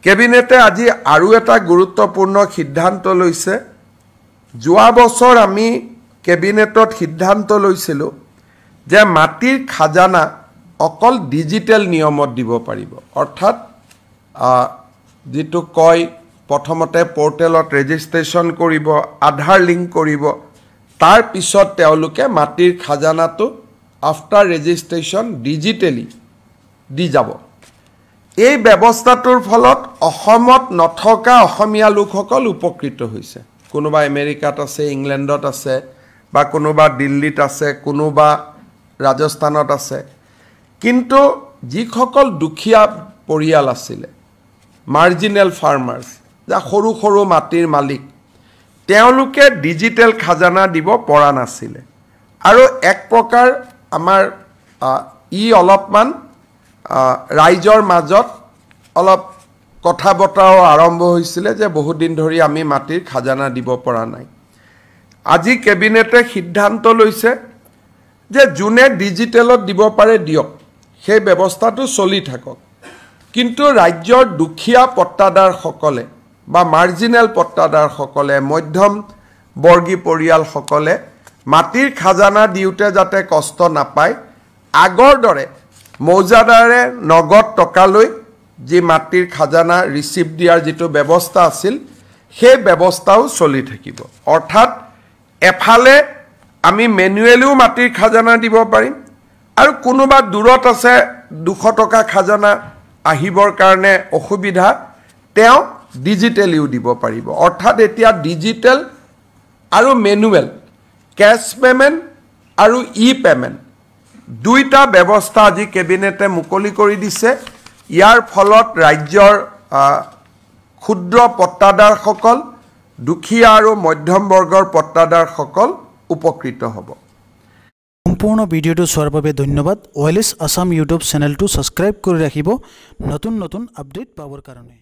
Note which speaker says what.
Speaker 1: কেবিনেটে আজি আৰু এটা গুৰুত্বপূৰ্ণ সিদ্ধান্ত লৈছে। যোৱা বছৰ আমি কেবিনেটত সিদ্ধান্ত লৈছিলোঁ যে মাটিৰ খাজানা অকল ডিজিটেল নিয়মত দিব পাৰিব। অৰ্থাৎ যেটো কয় প্ৰথমতে পোৰ্টেলত ৰেজিষ্ট্ৰেশ্যন কৰিব, আধাৰ লিংক কৰিব, তাৰ পিছত তেওঁলোকে মাটিৰ খাজানাটো আফটাৰ ৰেজিষ্ট্ৰেশ্যন ডিজিটেলি দি যাব। এই ব্যৱস্থাটোৰ ফলত অসমত নথকা অসমীয়া লোকসকল উপকৃত হৈছে। কোনোবা আমেৰিকাত আছে, ইংলেণ্ডত আছে, বা কোনোবা দিল্লীত আছে, কোনোবা ৰাজস্থানত আছে। কিন্তু যিসকল দুখীয়া পৰিয়াল আছিলে, মাৰ্জিনেল ফাৰ্মাৰ্ছ, যা সৰু সৰু মাটিৰ মালিক, তেওঁলোকে ডিজিটেল খাজানা দিব পৰা নাছিলে। আৰু এক প্ৰকাৰ আমাৰ অলপমান ৰাইজৰ মাজত অলপ কথা বতৰাও আৰম্ভ হৈছিলে যে বহুত দিন ধৰি আমি মাটিৰ খাজানা দিব পৰা নাই। আজি কেবিনেটে সিদ্ধান্ত লৈছে যে যোনে ডিজিটেলত দিব পাৰে দিয়ক, সেই ব্যৱস্থাটো চলি থাকক। কিন্তু ৰাজ্যৰ দুখীয়া পট্টাদাৰসকলে বা মাৰ্জিনেল পট্টাদাৰসকলে, মধ্যম বৰ্গী পৰিয়ালসকলে মাটিৰ খাজানা দিওঁতে যাতে কষ্ট নাপায়, আগৰ দৰে মৌজাদাৰে নগদ টকালৈ যি মাটিৰ খাজানা ৰিচিপ্ট দিয়াৰ যিটো ব্যৱস্থা আছিল, সেই ব্যৱস্থাও চলি থাকিব। অৰ্থাৎ এফালে আমি মেনুৱেলিও মাটিৰ খাজানা দিব পাৰিম, আৰু কোনোবা দূৰত আছে 200 টকা খাজানা আহিবৰ কাৰণে অসুবিধা, তেওঁ ডিজিটেলিও দিব পাৰিব। অৰ্থাৎ এতিয়া ডিজিটেল আৰু মেনুৱেল, কেছ পে'মেণ্ট আৰু পে'মেণ্ট, দুইটা ব্যৱস্থা আজি কেবিনেটে মুকলি কৰি দিছে। ইয়াৰ ফলত ৰাজ্যৰ ক্ষুদ্ৰ পট্টাদাৰসকল, দুখীয়া আৰু মধ্যম বৰ্গৰ পট্টাদাৰসকল উপকৃত হ'ব।
Speaker 2: সম্পূৰ্ণ ভিডিঅ'টো চোৱাৰ বাবে ধন্যবাদ। OLS আছাম ইউটিউব চেনেলটো ছাবস্ক্ৰাইব কৰি ৰাখিব নতুন নতুন আপডেট পাবৰ কাৰণে।